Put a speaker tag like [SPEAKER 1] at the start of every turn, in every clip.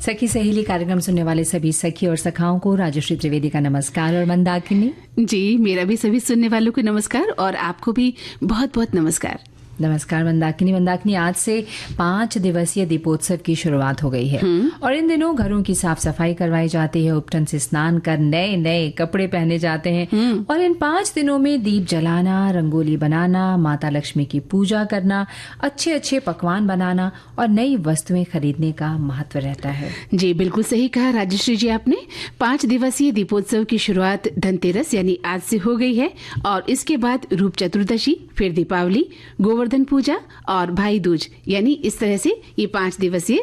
[SPEAKER 1] सखी सहेली कार्यक्रम सुनने वाले सभी सखी और सखाओं को राजश्री त्रिवेदी का नमस्कार और मंदाकिनी
[SPEAKER 2] जी, मेरा भी सभी सुनने वालों को नमस्कार और आपको भी बहुत बहुत नमस्कार।
[SPEAKER 1] नमस्कार मंदाकिनी, आज से 5 दिवसीय दीपोत्सव की शुरुआत हो गई है और इन दिनों घरों की साफ सफाई करवाई जाती है, उपटन से स्नान कर नए नए कपड़े पहने जाते हैं और इन 5 दिनों में दीप जलाना, रंगोली बनाना, माता लक्ष्मी की पूजा करना, अच्छे अच्छे पकवान बनाना और नई वस्तुएं खरीदने का महत्व रहता है।
[SPEAKER 2] जी बिल्कुल सही कहा राजश्री जी आपने। 5 दिवसीय दीपोत्सव की शुरुआत धनतेरस यानी आज से हो गई है और इसके बाद रूप चतुर्दशी, फिर दीपावली, गोवर्धन पूजा और भाई दूज, यानी इस तरह से ये 5 दिवसीय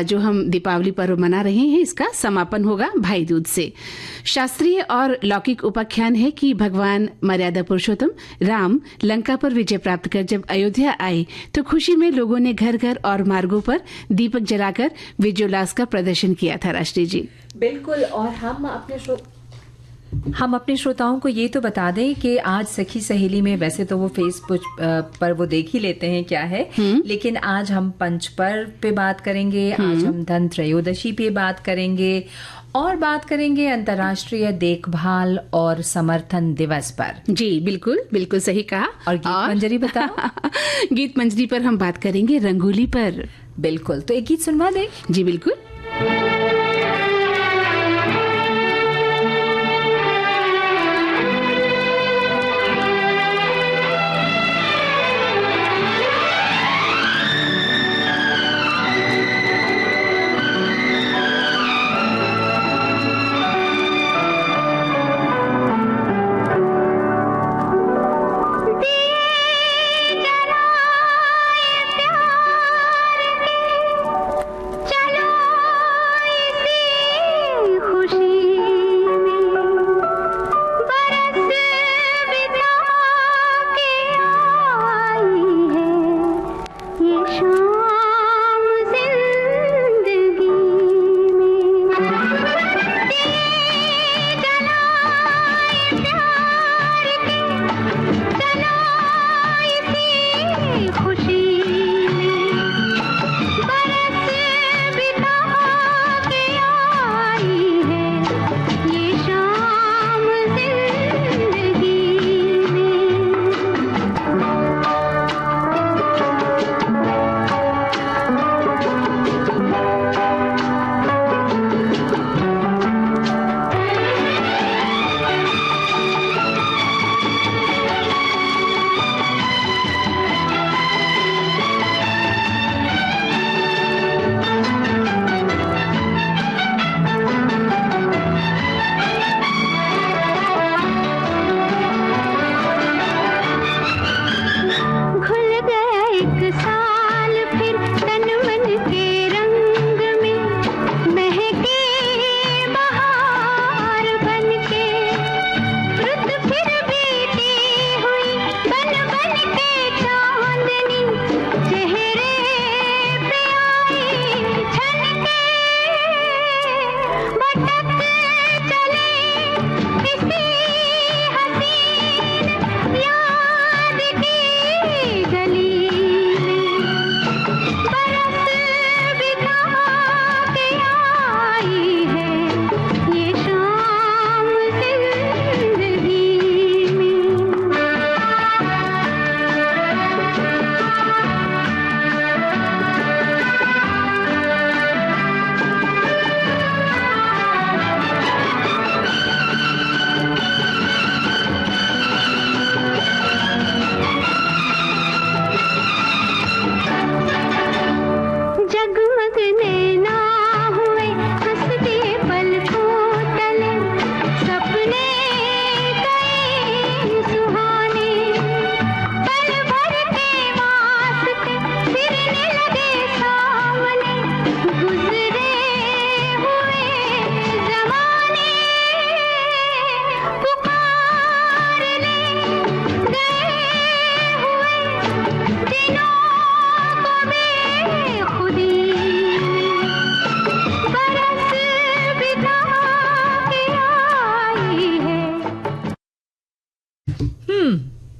[SPEAKER 2] जो हम दीपावली पर्व मना रहे हैं इसका समापन होगा भाई दूज से। शास्त्रीय और लौकिक उपाख्यान है कि भगवान मर्यादा पुरुषोत्तम राम लंका पर विजय प्राप्त कर जब अयोध्या आए तो खुशी में लोगों ने घर घर और मार्गों पर दीपक जलाकर विजयोल्लास का प्रदर्शन किया था। राष्ट्रीय जी
[SPEAKER 1] बिल्कुल, और हम अपने श्रोताओं को ये तो बता दें कि आज सखी सहेली में वैसे तो वो फेसबुक पर वो देख ही लेते हैं क्या है, लेकिन आज हम पंच पर्व पे बात करेंगे, आज हम धन त्रयोदशी पे बात करेंगे और बात करेंगे अंतर्राष्ट्रीय देखभाल और समर्थन दिवस पर।
[SPEAKER 2] जी बिल्कुल बिल्कुल सही कहा।
[SPEAKER 1] और गीत मंजरी बताओ।
[SPEAKER 2] गीत मंजरी पर हम बात करेंगे रंगोली पर।
[SPEAKER 1] बिल्कुल, तो एक गीत सुनवा दे।
[SPEAKER 2] जी बिल्कुल।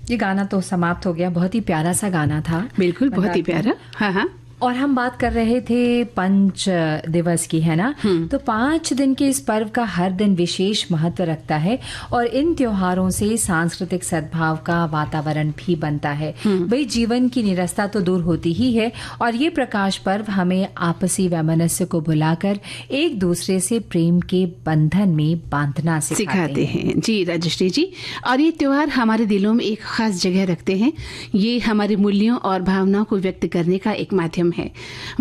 [SPEAKER 1] ये गाना तो समाप्त हो गया। बहुत ही प्यारा सा गाना था।
[SPEAKER 2] बिल्कुल, बहुत ही प्यारा। हाँ हाँ,
[SPEAKER 1] और हम बात कर रहे थे पंच दिवस की, है ना? तो 5 दिन के इस पर्व का हर दिन विशेष महत्व रखता है और इन त्योहारों से सांस्कृतिक सद्भाव का वातावरण भी बनता है। वही जीवन की निरस्ता तो दूर होती ही है और ये प्रकाश पर्व हमें आपसी वैमनस्य को भुलाकर एक दूसरे से प्रेम के बंधन में बांधना सिखाते हैं।
[SPEAKER 2] जी राजश्री जी, और ये त्योहार हमारे दिलों में एक खास जगह रखते हैं। ये हमारे मूल्यों और भावनाओं को व्यक्त करने का एक माध्यम है।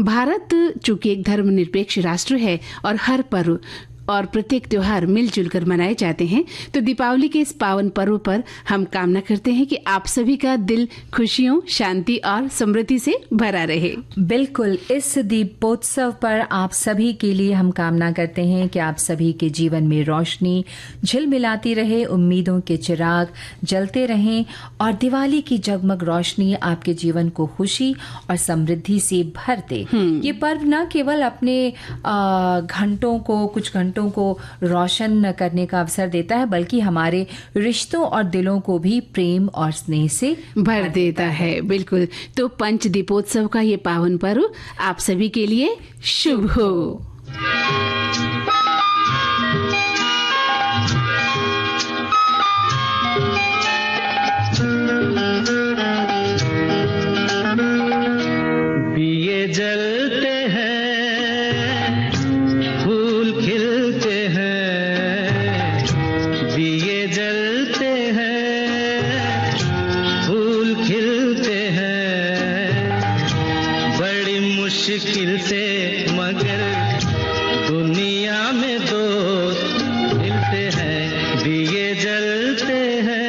[SPEAKER 2] भारत चूंकि एक धर्मनिरपेक्ष राष्ट्र है और हर पर्व और प्रत्येक त्योहार मिलजुल कर मनाए जाते हैं, तो दीपावली के इस पावन पर्व पर हम कामना करते हैं कि आप सभी का दिल खुशियों, शांति और समृद्धि से भरा रहे।
[SPEAKER 1] बिल्कुल, इस दीपोत्सव पर आप सभी के लिए हम कामना करते हैं कि आप सभी के जीवन में रोशनी झिलमिलाती रहे, उम्मीदों के चिराग जलते रहें और दिवाली की जगमग रोशनी आपके जीवन को खुशी और समृद्धि से भर दे। ये पर्व न केवल अपने कुछ घंटों को रोशन करने का अवसर देता है, बल्कि हमारे रिश्तों और दिलों को भी प्रेम और स्नेह से
[SPEAKER 2] भर देता है। बिल्कुल, तो पंच दीपोत्सव का ये पावन पर्व आप सभी के लिए शुभ हो।
[SPEAKER 3] दिए जलते हैं, फूल खिलते हैं, दिए जलते हैं, फूल खिलते हैं, बड़ी मुश्किल से मगर दुनिया में दोस्त मिलते हैं, दिए जलते हैं।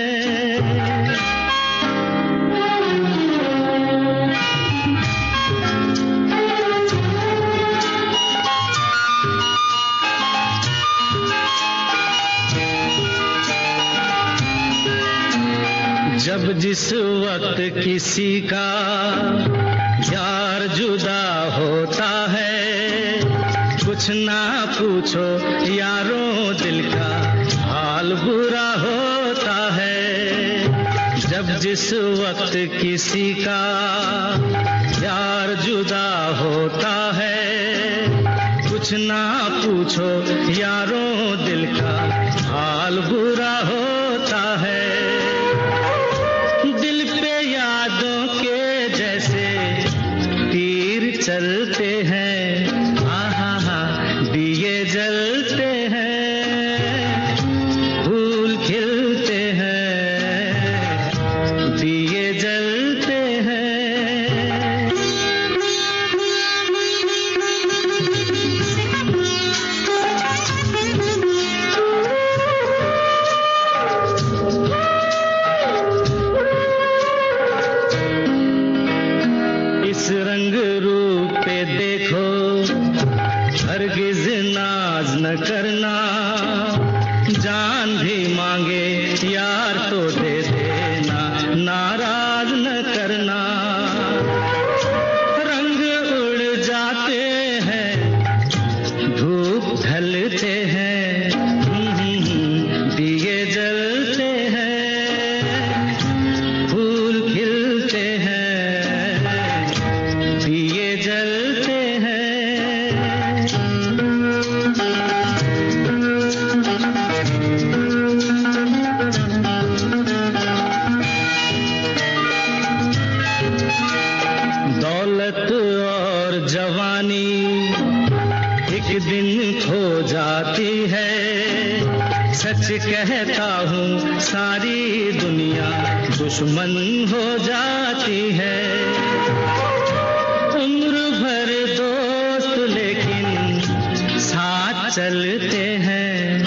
[SPEAKER 3] जब जिस वक्त किसी का यार जुदा होता है, कुछ ना पूछो यारों, दिल का हाल बुरा होता है। जब जिस वक्त किसी का यार जुदा होता है, कुछ ना पूछो यारों, दिल का हाल बुरा होता है। यादों के जैसे तीर चलते हैं, दिए जलते हैं, फूल खिलते हैं, दिए जलते हैं। रंग रूप पे देखो, हरगिज नाज न करना, जान भी मांगे यार तो दे देना, नाराज न करना। रंग उड़ जाते हैं, धूप ढलते हैं, दिए जलते हैं, फूल खिलते हैं, दिए जलते हैं। दौलत और जवानी एक दिन खो जाती है, सच कहता हूँ सारी दुनिया दुश्मन हो जाती है। उम्र भर दोस्त लेकिन साथ चलते हैं,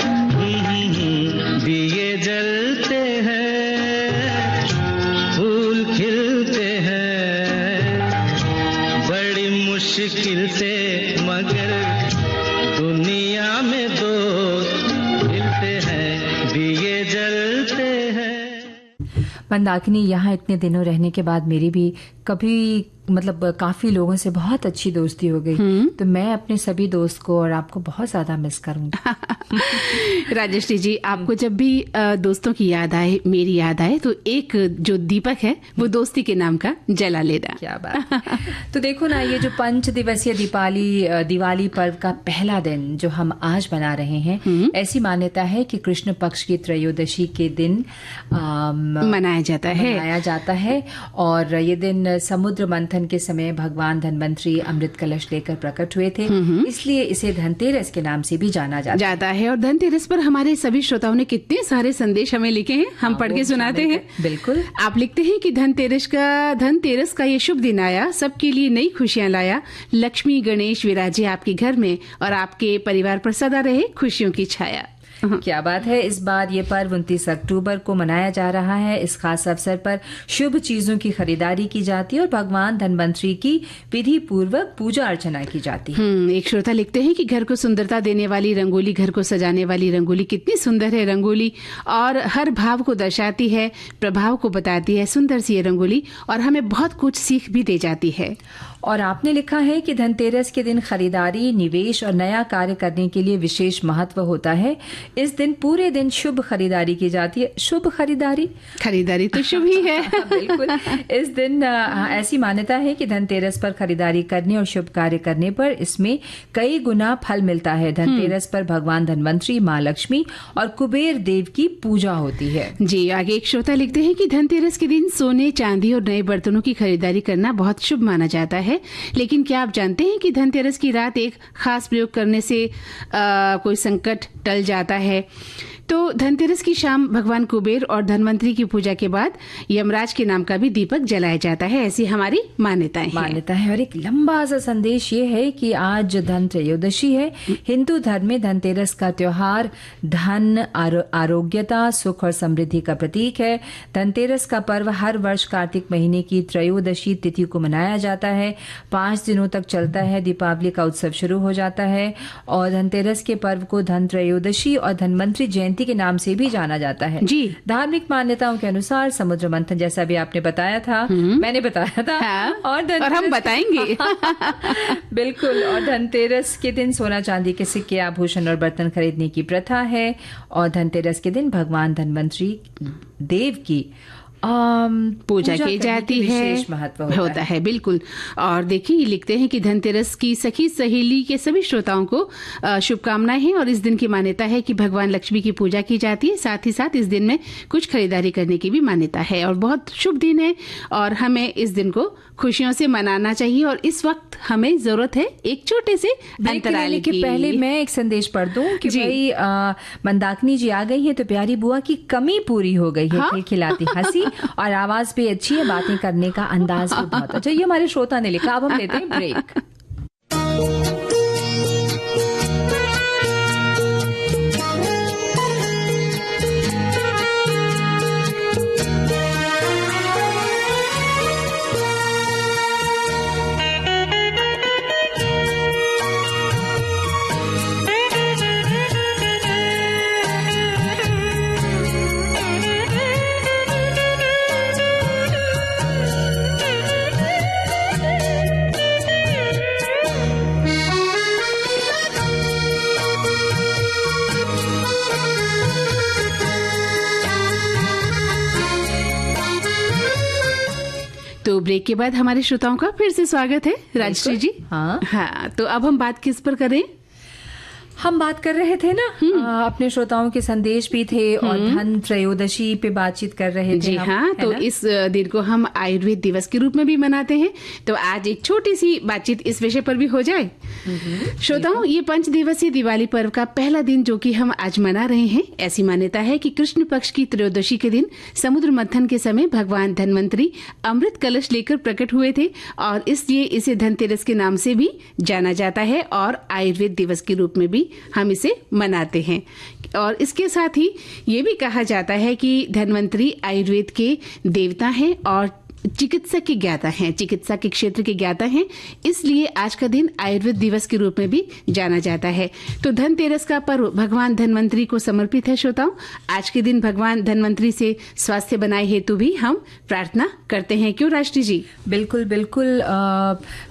[SPEAKER 3] दिए जलते हैं, फूल खिलते हैं, बड़ी मुश्किल से मगर दुनिया में दोस्त मिलते हैं, दिए जलते हैं।
[SPEAKER 1] मंदाकिनी, यहाँ इतने दिनों रहने के बाद मेरी भी कभी मतलब काफी लोगों से बहुत अच्छी दोस्ती हो गई। तो मैं अपने सभी दोस्त को और आपको बहुत ज्यादा मिस करूंगी।
[SPEAKER 2] राजश्री जी, आपको जब भी दोस्तों की याद आए, मेरी याद आए, तो एक जो दीपक है वो दोस्ती के नाम का जला लेना।
[SPEAKER 1] क्या बात। तो देखो ना, ये जो 5 दिवसीय दिवाली पर्व का पहला दिन जो हम आज मना रहे हैं, ऐसी मान्यता है कि कृष्ण पक्ष की त्रयोदशी के दिन
[SPEAKER 2] मनाया जाता है। और ये दिन समुद्र मंथन के समय भगवान धन्वंतरी अमृत कलश लेकर प्रकट हुए थे, इसलिए इसे धनतेरस के नाम से भी जाना जाता है। और धनतेरस पर हमारे सभी श्रोताओं ने कितने सारे संदेश हमें लिखे हैं, हम पढ़ के सुनाते हैं।
[SPEAKER 1] बिल्कुल।
[SPEAKER 2] आप लिखते हैं कि धनतेरस का ये शुभ दिन आया, सबके लिए नई खुशियां लाया, लक्ष्मी गणेश विराजे आपके घर में और आपके परिवार पर सदा रहे खुशियों की छाया।
[SPEAKER 1] क्या बात है। इस बार ये पर्व 29 अक्टूबर को मनाया जा रहा है। इस खास अवसर पर शुभ चीजों की खरीदारी की जाती है और भगवान धन्वंतरी की विधि पूर्वक पूजा अर्चना की जाती है।
[SPEAKER 2] एक श्रोता लिखते हैं कि घर को सुंदरता देने वाली रंगोली, घर को सजाने वाली रंगोली कितनी सुंदर है रंगोली, और हर भाव को दर्शाती है, प्रभाव को बताती है। सुंदर सी ये रंगोली और हमें बहुत कुछ सीख भी दे जाती है।
[SPEAKER 1] और आपने लिखा है कि धनतेरस के दिन खरीदारी, निवेश और नया कार्य करने के लिए विशेष महत्व होता है। इस दिन पूरे दिन शुभ खरीदारी की जाती है। शुभ खरीदारी
[SPEAKER 2] तो शुभ ही है।
[SPEAKER 1] बिल्कुल। इस दिन ऐसी मान्यता है कि धनतेरस पर खरीदारी करने और शुभ कार्य करने पर इसमें कई गुना फल मिलता है। धनतेरस पर भगवान धन्वंतरी, माँ लक्ष्मी और कुबेर देव की पूजा होती है।
[SPEAKER 2] जी, आगे एक श्रोता लिखते हैं कि धनतेरस के दिन सोने, चांदी और नए बर्तनों की खरीदारी करना बहुत शुभ माना जाता है। लेकिन क्या आप जानते हैं कि धनतेरस की रात एक खास प्रयोग करने से कोई संकट टल जाता है? तो धनतेरस की शाम भगवान कुबेर और धनवंतरी की पूजा के बाद यमराज के नाम का भी दीपक जलाया जाता है, ऐसी हमारी मान्यता है।
[SPEAKER 1] और एक लंबा सा संदेश ये है कि आज धन त्रयोदशी है। हिंदू धर्म में धनतेरस का त्योहार धन, आरोग्यता, सुख और समृद्धि का प्रतीक है। धनतेरस का पर्व हर वर्ष कार्तिक महीने की त्रयोदशी तिथि को मनाया जाता है। 5 दिनों तक चलता है। दीपावली का उत्सव शुरू हो जाता है और धनतेरस के पर्व को धन त्रयोदशी और धन्वंतरी जयंती के नाम से भी जाना जाता है।
[SPEAKER 2] जी।
[SPEAKER 1] धार्मिक मान्यताओं के अनुसार समुद्र मंथन, जैसा भी आपने बताया था, मैंने बताया था,
[SPEAKER 2] हाँ,
[SPEAKER 1] और
[SPEAKER 2] हम बताएंगे।
[SPEAKER 1] बिल्कुल। और धनतेरस के दिन सोना चांदी के सिक्के, आभूषण और बर्तन खरीदने की प्रथा है। और धनतेरस के दिन भगवान धन्वंतरी देव की
[SPEAKER 2] पूजा की जाती है,
[SPEAKER 1] विशेष महत्व
[SPEAKER 2] होता है। बिल्कुल। और देखिए, लिखते हैं कि धनतेरस की सखी सहेली के सभी श्रोताओं को शुभकामनाएं हैं। और इस दिन की मान्यता है कि भगवान लक्ष्मी की पूजा की जाती है। साथ ही साथ इस दिन में कुछ खरीदारी करने की भी मान्यता है और बहुत शुभ दिन है और हमें इस दिन को खुशियों से मनाना चाहिए। और इस वक्त हमें जरूरत है एक छोटे से अंतराल की।
[SPEAKER 1] पहले मैं एक संदेश पढ़ दूं कि भाई मंदाकिनी जी आ गई है तो प्यारी बुआ की कमी पूरी हो गई है। हाँ? खिलाती हंसी और आवाज भी अच्छी है, बातें करने का अंदाज भी बहुत अच्छा। ये हमारे श्रोता ने लिखा। अब हम लेते हैं ब्रेक।
[SPEAKER 2] तो ब्रेक के बाद हमारे श्रोताओं का फिर से स्वागत है राजश्री जी। हाँ, तो अब हम बात किस पर करें?
[SPEAKER 1] हम बात कर रहे थे ना, अपने श्रोताओं के संदेश भी थे और धन त्रयोदशी पे बातचीत कर रहे थे।
[SPEAKER 2] जी हाँ, तो इस दिन को हम आयुर्वेद दिवस के रूप में भी मनाते हैं। तो आज एक छोटी सी बातचीत इस विषय पर भी हो जाए। श्रोताओं, ये 5 दिवसीय दिवाली पर्व का पहला दिन जो कि हम आज मना रहे हैं, ऐसी मान्यता है कि कृष्ण पक्ष की त्रयोदशी के दिन समुद्र मंथन के समय भगवान धन्वंतरी अमृत कलश लेकर प्रकट हुए थे और इसलिए इसे धनतेरस के नाम से भी जाना जाता है और आयुर्वेद दिवस के रूप में भी हम इसे मनाते हैं। और इसके साथ ही ये भी कहा जाता है कि धन्वंतरी आयुर्वेद के देवता हैं और चिकित्सक के ज्ञाता हैं, चिकित्सा के क्षेत्र के ज्ञाता हैं, इसलिए आज का दिन आयुर्वेद दिवस के रूप में भी जाना जाता है। तो धनतेरस का पर्व भगवान धनवंतरी को समर्पित है। श्रोताओं, आज के दिन भगवान धनवंतरी से स्वास्थ्य बनाए हेतु भी हम प्रार्थना करते हैं। क्यों राष्ट्री जी?
[SPEAKER 1] बिल्कुल बिल्कुल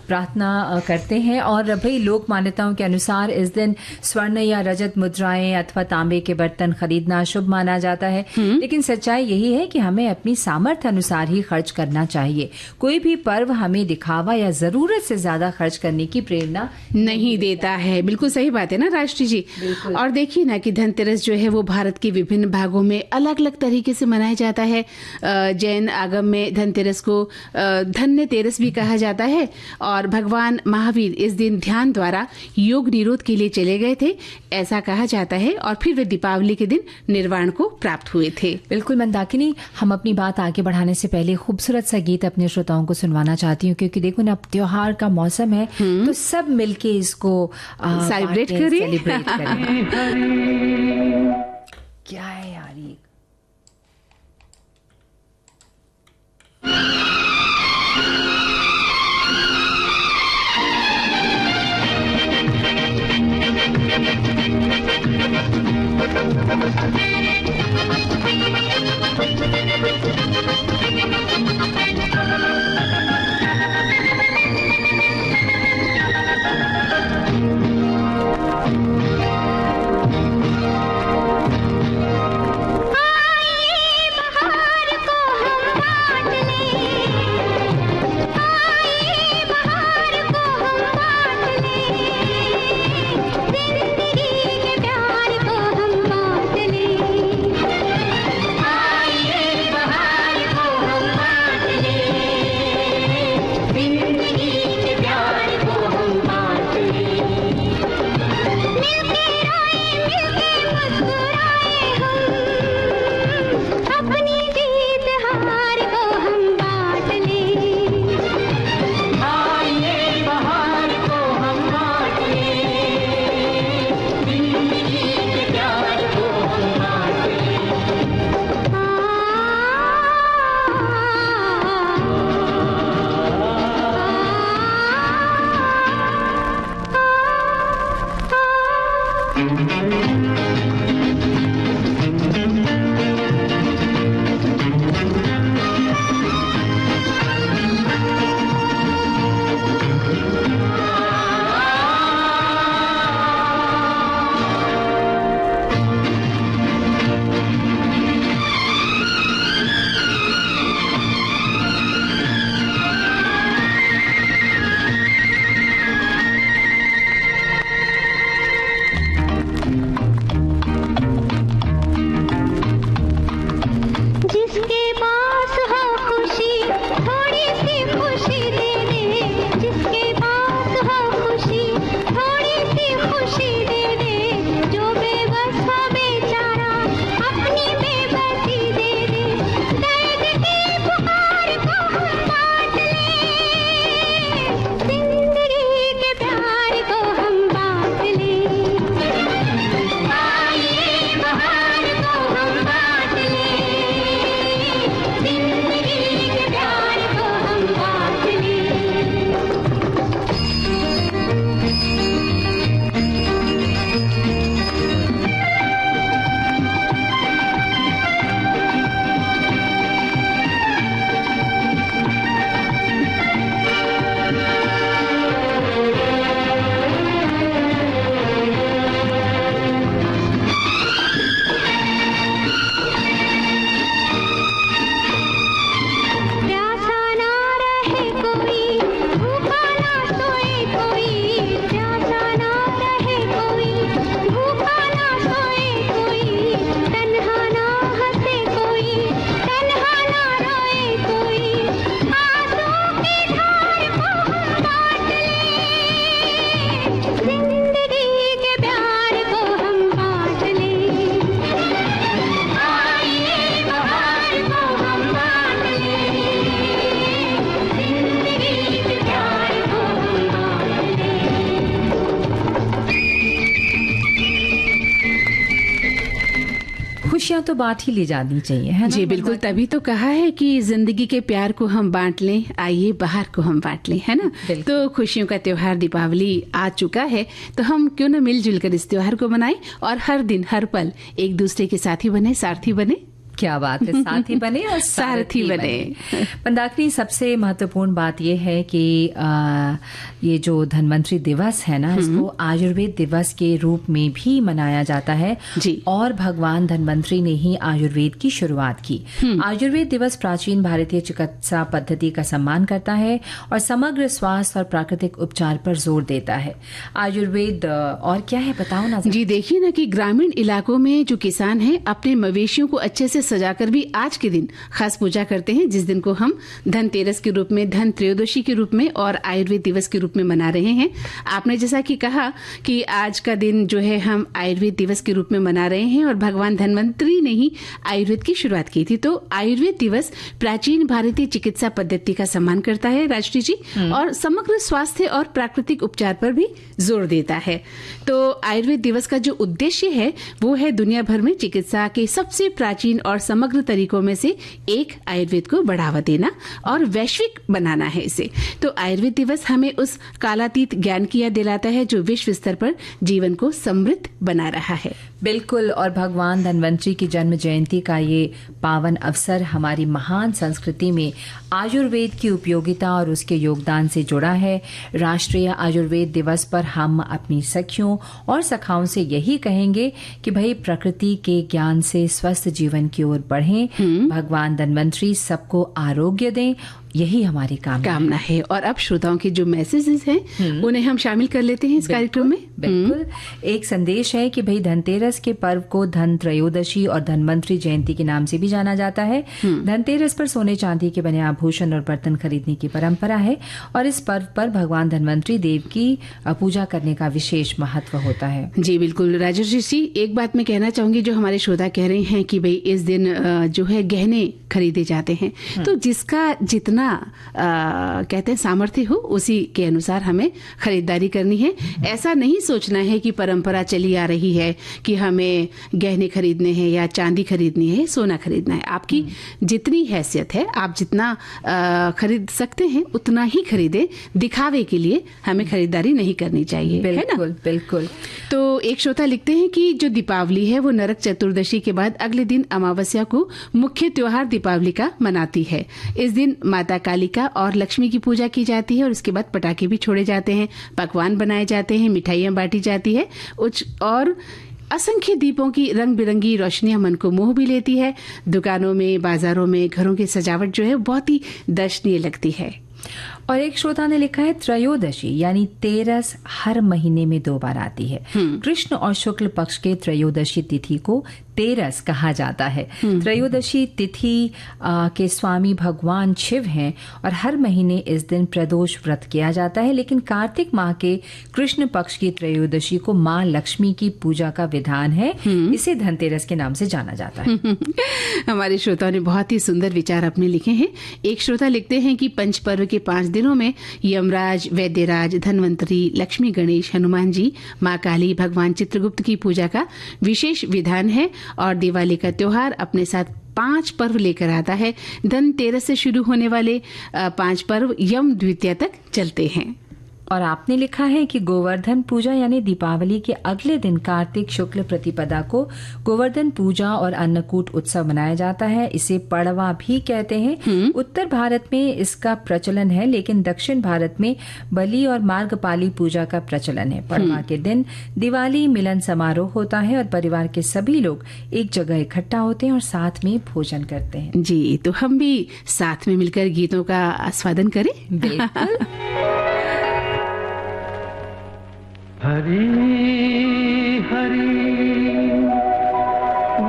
[SPEAKER 1] प्रार्थना करते हैं। और भाई लोक मान्यताओं के अनुसार इस दिन स्वर्ण या रजत मुद्राएं अथवा तांबे के बर्तन खरीदना शुभ माना जाता है। लेकिन सच्चाई यही है कि हमें अपनी सामर्थ्य अनुसार ही खर्च करना चाहिए। कोई भी पर्व हमें दिखावा या जरूरत से ज्यादा खर्च करने की प्रेरणा
[SPEAKER 2] नहीं देता है। बिल्कुल सही बात है ना राष्ट्री जी। और देखिए ना कि धनतेरस जो है वो भारत के विभिन्न भागों में अलग अलग तरीके से मनाया जाता है। जैन आगम में धनतेरस को धन्य तेरस भी कहा जाता है। और भगवान महावीर इस दिन ध्यान द्वारा योग निरोध के लिए चले गए थे, ऐसा कहा जाता है। और फिर वे दीपावली के दिन निर्वाण को प्राप्त हुए थे।
[SPEAKER 1] बिल्कुल मंदाकिनी, हम अपनी बात आगे बढ़ाने से पहले खूबसूरत सा गीत अपने श्रोताओं को सुनवाना चाहती हूँ, क्योंकि देखो ना, अब त्योहार का मौसम है तो सब मिलके इसको
[SPEAKER 2] सेलिब्रेट करें।
[SPEAKER 1] क्या है यार ये? खुशियां तो बांट ही ली जानी चाहिए, है ना?
[SPEAKER 2] जी बिल्कुल, तभी तो कहा है कि जिंदगी के प्यार को हम बांट लें, आइए बाहर को हम बांट लें, है ना? तो खुशियों का त्योहार दीपावली आ चुका है, तो हम क्यों न मिलजुल कर इस त्योहार को मनाएं और हर दिन हर पल एक दूसरे के साथी बने, सारथी बने।
[SPEAKER 1] क्या बात है, साथी बने और सारथी बने। मंदाकिनी, सबसे महत्वपूर्ण बात यह है कि ये जो धन्वंतरि दिवस है ना, इसको आयुर्वेद दिवस के रूप में भी मनाया जाता है
[SPEAKER 2] जी।
[SPEAKER 1] और भगवान धन्वंतरि ने ही आयुर्वेद की शुरुआत की। आयुर्वेद दिवस प्राचीन भारतीय चिकित्सा पद्धति का सम्मान करता है और समग्र स्वास्थ्य और प्राकृतिक उपचार पर जोर देता है। आयुर्वेद और क्या है, बताओ ना
[SPEAKER 2] जी। देखिए ना कि ग्रामीण इलाकों में जो किसान हैं अपने मवेशियों को अच्छे से सजाकर भी आज के दिन खास पूजा करते हैं, जिस दिन को हम धनतेरस के रूप में, धन त्रयोदशी के रूप में और आयुर्वेद दिवस के रूप में मना रहे हैं। आपने जैसा कि कहा कि आज का दिन जो है हम आयुर्वेद दिवस के रूप में मना रहे हैं और भगवान धन्वंतरि ने ही आयुर्वेद की शुरुआत की थी। तो आयुर्वेद दिवस प्राचीन भारतीय चिकित्सा पद्धति का सम्मान करता है राष्ट्रीय जी, और समग्र स्वास्थ्य और प्राकृतिक उपचार पर भी जोर देता है। तो आयुर्वेद दिवस का जो उद्देश्य है वो है दुनिया भर में चिकित्सा के सबसे प्राचीन और समग्र तरीकों में से एक आयुर्वेद को बढ़ावा देना और वैश्विक बनाना है इसे। तो आयुर्वेद दिवस हमें उस कालातीत ज्ञान की याद दिलाता है जो विश्व स्तर पर जीवन को समृद्ध बना रहा है।
[SPEAKER 1] बिल्कुल, और भगवान धन्वंतरि की जन्म जयंती का ये पावन अवसर हमारी महान संस्कृति में आयुर्वेद की उपयोगिता और उसके योगदान से जुड़ा है। राष्ट्रीय आयुर्वेद दिवस पर हम अपनी सखियों और सखाओं से यही कहेंगे कि भाई प्रकृति के ज्ञान से स्वस्थ जीवन की ओर बढ़ें। भगवान धन्वंतरि सबको आरोग्य दें, यही हमारी कामना
[SPEAKER 2] है। और अब श्रोताओं के जो मैसेजेस हैं उन्हें हम शामिल कर लेते हैं इस कार्यक्रम में।
[SPEAKER 1] बिल्कुल, एक संदेश है कि भाई धनतेरस के पर्व को धन त्रयोदशी और धन्वंतरि जयंती के नाम से भी जाना जाता है। धनतेरस पर सोने चांदी के बने आभूषण और बर्तन खरीदने की परंपरा है और इस पर्व पर भगवान धन्वंतरि देव की पूजा करने का विशेष महत्व होता है।
[SPEAKER 2] जी बिल्कुल राजेश जी, एक बात मैं कहना चाहूंगी, जो हमारे श्रोता कह रहे हैं कि भाई इस दिन जो है गहने खरीदे जाते हैं, तो जिसका जितना कहते हैं सामर्थ्य हो उसी के अनुसार हमें खरीदारी करनी है। ऐसा नहीं सोचना है कि परंपरा चली आ रही है कि हमें गहने खरीदने हैं या चांदी खरीदनी है, सोना खरीदना है। आपकी जितनी हैसियत है, आप जितना खरीद सकते हैं उतना ही खरीदे, दिखावे के लिए हमें खरीदारी नहीं करनी चाहिए।
[SPEAKER 1] बिल्कुल,
[SPEAKER 2] है ना?
[SPEAKER 1] बिल्कुल।
[SPEAKER 2] तो एक श्रोता लिखते हैं कि जो दीपावली है वो नरक चतुर्दशी के बाद अगले दिन अमावस्या को मुख्य त्योहार दीपावली का मनाती है। इस दिन माता कालिका और लक्ष्मी की पूजा की जाती है और उसके बाद पटाखे भी छोड़े जाते हैं, पकवान बनाए जाते हैं, मिठाइयां बांटी जाती है और असंख्य दीपों की रंग बिरंगी रोशनियां मन को मोह भी लेती है। दुकानों में, बाजारों में घरों की सजावट जो है बहुत ही दर्शनीय लगती है।
[SPEAKER 1] और एक श्रोता ने लिखा है त्रयोदशी यानी तेरस हर महीने में 2 बार आती है। कृष्ण और शुक्ल पक्ष के त्रयोदशी तिथि को तेरस कहा जाता है। त्रयोदशी तिथि के स्वामी भगवान शिव हैं और हर महीने इस दिन प्रदोष व्रत किया जाता है, लेकिन कार्तिक माह के कृष्ण पक्ष की त्रयोदशी को माँ लक्ष्मी की पूजा का विधान है। इसे धनतेरस के नाम से जाना जाता है।
[SPEAKER 2] हमारे श्रोताओं ने बहुत ही सुंदर विचार अपने लिखे हैं। एक श्रोता लिखते हैं कि पंच पर्व के 5 दिनों में यमराज, वैद्यराज, धन्वंतरि, लक्ष्मी, गणेश, हनुमान जी, माँ काली, भगवान चित्रगुप्त की पूजा का विशेष विधान है और दिवाली का त्योहार अपने साथ 5 पर्व लेकर आता है। धनतेरस से शुरू होने वाले 5 पर्व यम द्वितीया तक चलते हैं।
[SPEAKER 1] और आपने लिखा है कि गोवर्धन पूजा यानी दीपावली के अगले दिन कार्तिक शुक्ल प्रतिपदा को गोवर्धन पूजा और अन्नकूट उत्सव मनाया जाता है। इसे पड़वा भी कहते हैं। उत्तर भारत में इसका प्रचलन है, लेकिन दक्षिण भारत में बलि और मार्गपाली पूजा का प्रचलन है। पड़वा के दिन दिवाली मिलन समारोह होता है और परिवार के सभी लोग एक जगह इकट्ठा होते हैं और साथ में भोजन करते हैं।
[SPEAKER 2] जी, तो हम भी साथ में मिलकर गीतों का आस्वादन करें।
[SPEAKER 1] बिल्कुल।
[SPEAKER 3] हरी हरी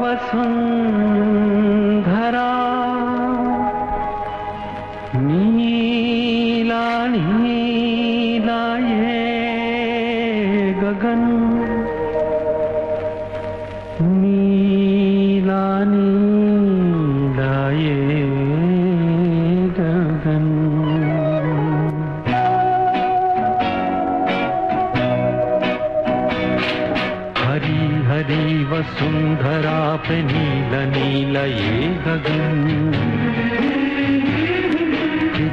[SPEAKER 3] वसुंधरा नीला नीला ये गगन, नीला नीला ये गगन। हरी
[SPEAKER 4] वसुंधरा पे नीला नीला ये गगन,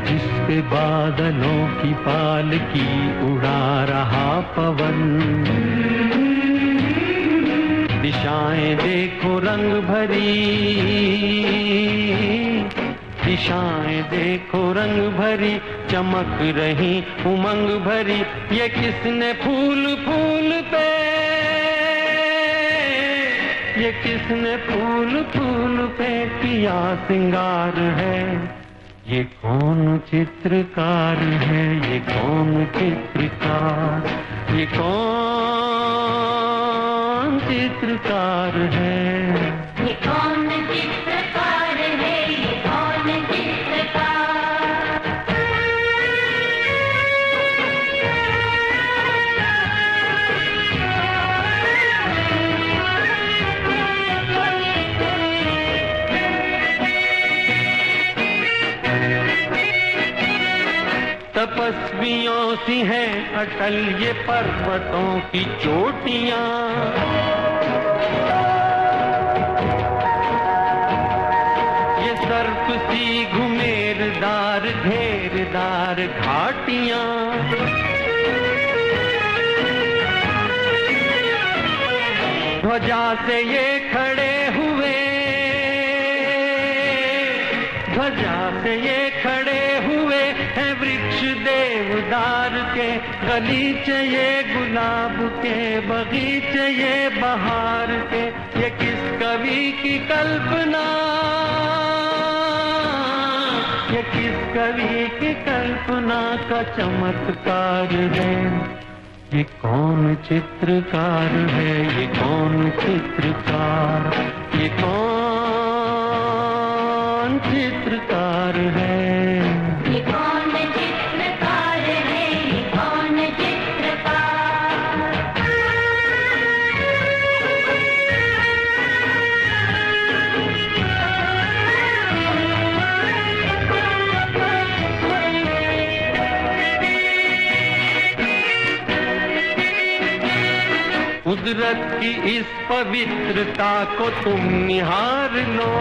[SPEAKER 4] जिसपे बादलों की पालकी उड़ा रहा पवन। दिशाएं देखो रंग भरी, दिशाएं देखो रंग भरी, चमक रही उमंग भरी। ये किसने फूल फूल पे, ये किसने फूल फूल पे किया सिंगार है। ये कौन चित्रकार है, ये कौन चित्रकार, ये कौन चित्रकार है।
[SPEAKER 5] ये कौन चित्रकार है, ये कौन चित्रकार।
[SPEAKER 4] तपस्वियों सी है अटल ये पर्वतों की चोटियां, ये सर्प सी घुमेरदार घेरदार घाटियां। ध्वजा से ये खड़े हुए, ध्वजा से ये खड़े हुए हैं वृक्ष देवदार के। गलीचे ये गुलाब के, बगीचे ये बहार के। ये किस कवि की कल्पना, ये किस कवि की कल्पना का चमत्कार है। ये कौन चित्रकार है, ये कौन चित्रकार, ये कौन चित्रकार है।
[SPEAKER 5] ये कौन चित्रकार है, ये कौन
[SPEAKER 4] कुदरत की इस पवित्रता को तुम निहार लो,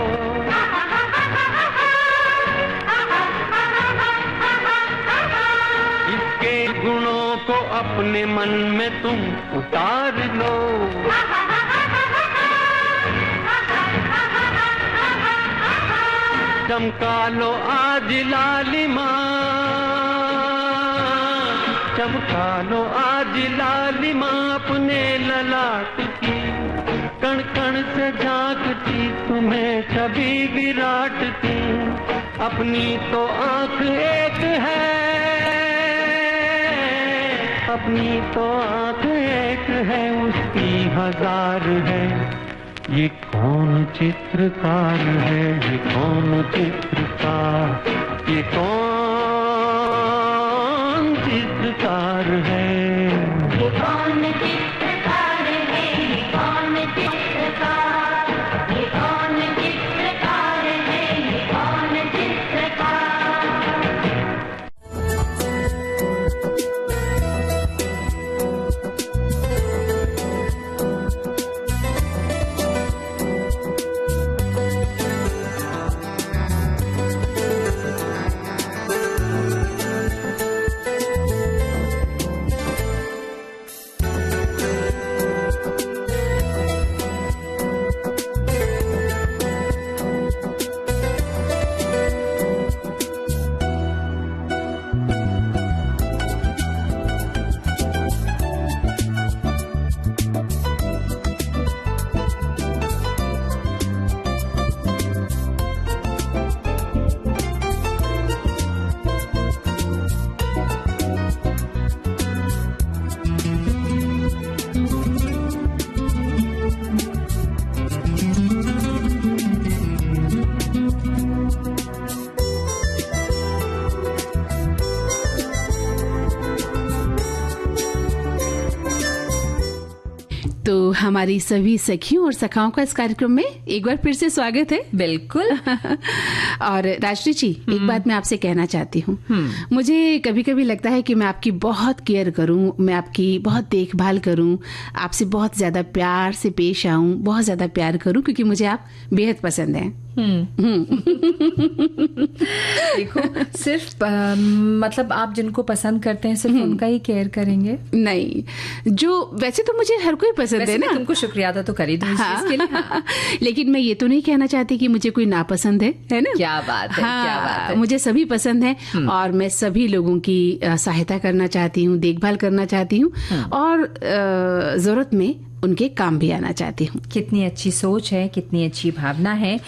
[SPEAKER 4] इसके गुणों को अपने मन में तुम उतार लो। चमका लो आज लालिमा, चमका लो आज लालिमा अपने ललाट की। कण कण से झांकती तुम्हें छवि विराट की। अपनी तो आंख एक है, अपनी तो आंख एक है, उसकी हजार है। ये कौन चित्रकार है, ये कौन चित्रकार, ये कौन चित्रकार है।
[SPEAKER 5] ये कौन चित्रकार है, ये कौन चित्रकार, ये कौन चित्रकार है, ये कौन चित्रकार।
[SPEAKER 2] तो हमारी सभी सखियों और सखाओं का इस कार्यक्रम में एक बार फिर से स्वागत है।
[SPEAKER 1] बिल्कुल।
[SPEAKER 2] और राजश्री जी, एक बात मैं आपसे कहना चाहती हूँ। मुझे कभी कभी लगता है कि मैं आपकी बहुत केयर करूँ, मैं आपकी बहुत देखभाल करूँ, आपसे बहुत ज्यादा प्यार से पेश आऊँ, बहुत ज्यादा प्यार करूँ, क्योंकि मुझे आप बेहद पसंद हैं।
[SPEAKER 1] देखो, सिर्फ मतलब आप जिनको पसंद करते हैं सिर्फ उनका ही केयर करेंगे?
[SPEAKER 2] नहीं, जो वैसे तो मुझे हर कोई पसंद है ना।
[SPEAKER 1] तुमको शुक्रिया अदा तो कर ही दूं इस चीज के लिए। हाँ।
[SPEAKER 2] लेकिन मैं ये तो नहीं कहना चाहती कि मुझे कोई नापसंद है ना।
[SPEAKER 1] क्या बात है,
[SPEAKER 2] हाँ,
[SPEAKER 1] क्या बात है।
[SPEAKER 2] मुझे सभी पसंद है और मैं सभी लोगों की सहायता करना चाहती हूँ, देखभाल करना चाहती हूँ और जरूरत में उनके काम भी आना चाहती हूँ।
[SPEAKER 1] कितनी अच्छी सोच है, कितनी अच्छी भावना है।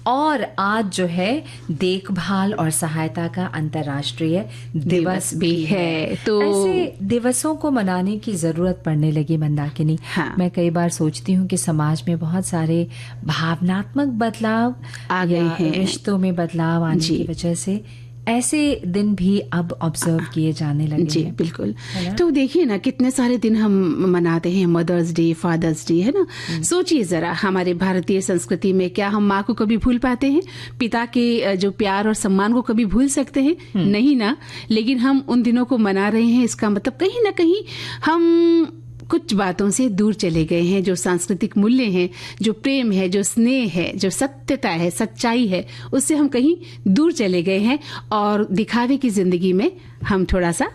[SPEAKER 1] और आज जो है देखभाल और सहायता का अंतर्राष्ट्रीय दिवस भी है।
[SPEAKER 2] तो
[SPEAKER 1] ऐसे दिवसों को मनाने की जरूरत पड़ने लगी मंदाकिनी।
[SPEAKER 2] हाँ।
[SPEAKER 1] मैं कई बार सोचती हूँ कि समाज में बहुत सारे भावनात्मक बदलाव
[SPEAKER 2] आ गए हैं,
[SPEAKER 1] रिश्तों में बदलाव आने की वजह से ऐसे दिन भी अब ऑब्जर्व किए जाने लगे
[SPEAKER 2] जी
[SPEAKER 1] हैं।
[SPEAKER 2] बिल्कुल। तो देखिए ना, कितने सारे दिन हम मनाते हैं, मदर्स डे, फादर्स डे, है ना। सोचिए जरा, हमारे भारतीय संस्कृति में क्या हम माँ को कभी भूल पाते हैं? पिता के जो प्यार और सम्मान को कभी भूल सकते हैं? नहीं ना। लेकिन हम उन दिनों को मना रहे हैं, इसका मतलब कहीं ना कहीं हम कुछ बातों से दूर चले गए हैं। जो सांस्कृतिक मूल्य हैं, जो प्रेम है, जो स्नेह है, जो सत्यता है, सच्चाई है, उससे हम कहीं दूर चले गए हैं और दिखावे की जिंदगी में हम थोड़ा सा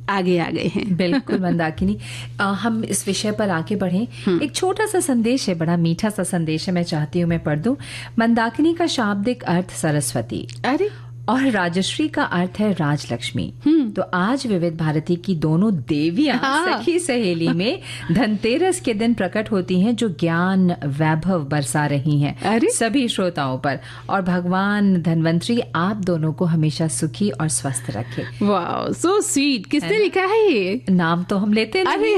[SPEAKER 2] आगे आ गए हैं।
[SPEAKER 1] बिल्कुल मंदाकिनी, हम इस विषय पर आगे बढ़ें। एक छोटा सा संदेश है, बड़ा मीठा सा संदेश है, मैं चाहती हूँ मैं पढ़ दूं। मंदाकिनी का शाब्दिक अर्थ सरस्वती
[SPEAKER 2] अरे,
[SPEAKER 1] और राजश्री का अर्थ है राजलक्ष्मी। तो आज विविध भारती की दोनों देवियां सखी सहेली में धनतेरस के दिन प्रकट होती हैं, जो ज्ञान वैभव बरसा रही हैं सभी श्रोताओं पर। और भगवान धन्वंतरी आप दोनों को हमेशा सुखी और स्वस्थ रखे।
[SPEAKER 2] वाह, सो स्वीट। किसने लिखा है ये?
[SPEAKER 1] नाम तो हम लेते नहीं,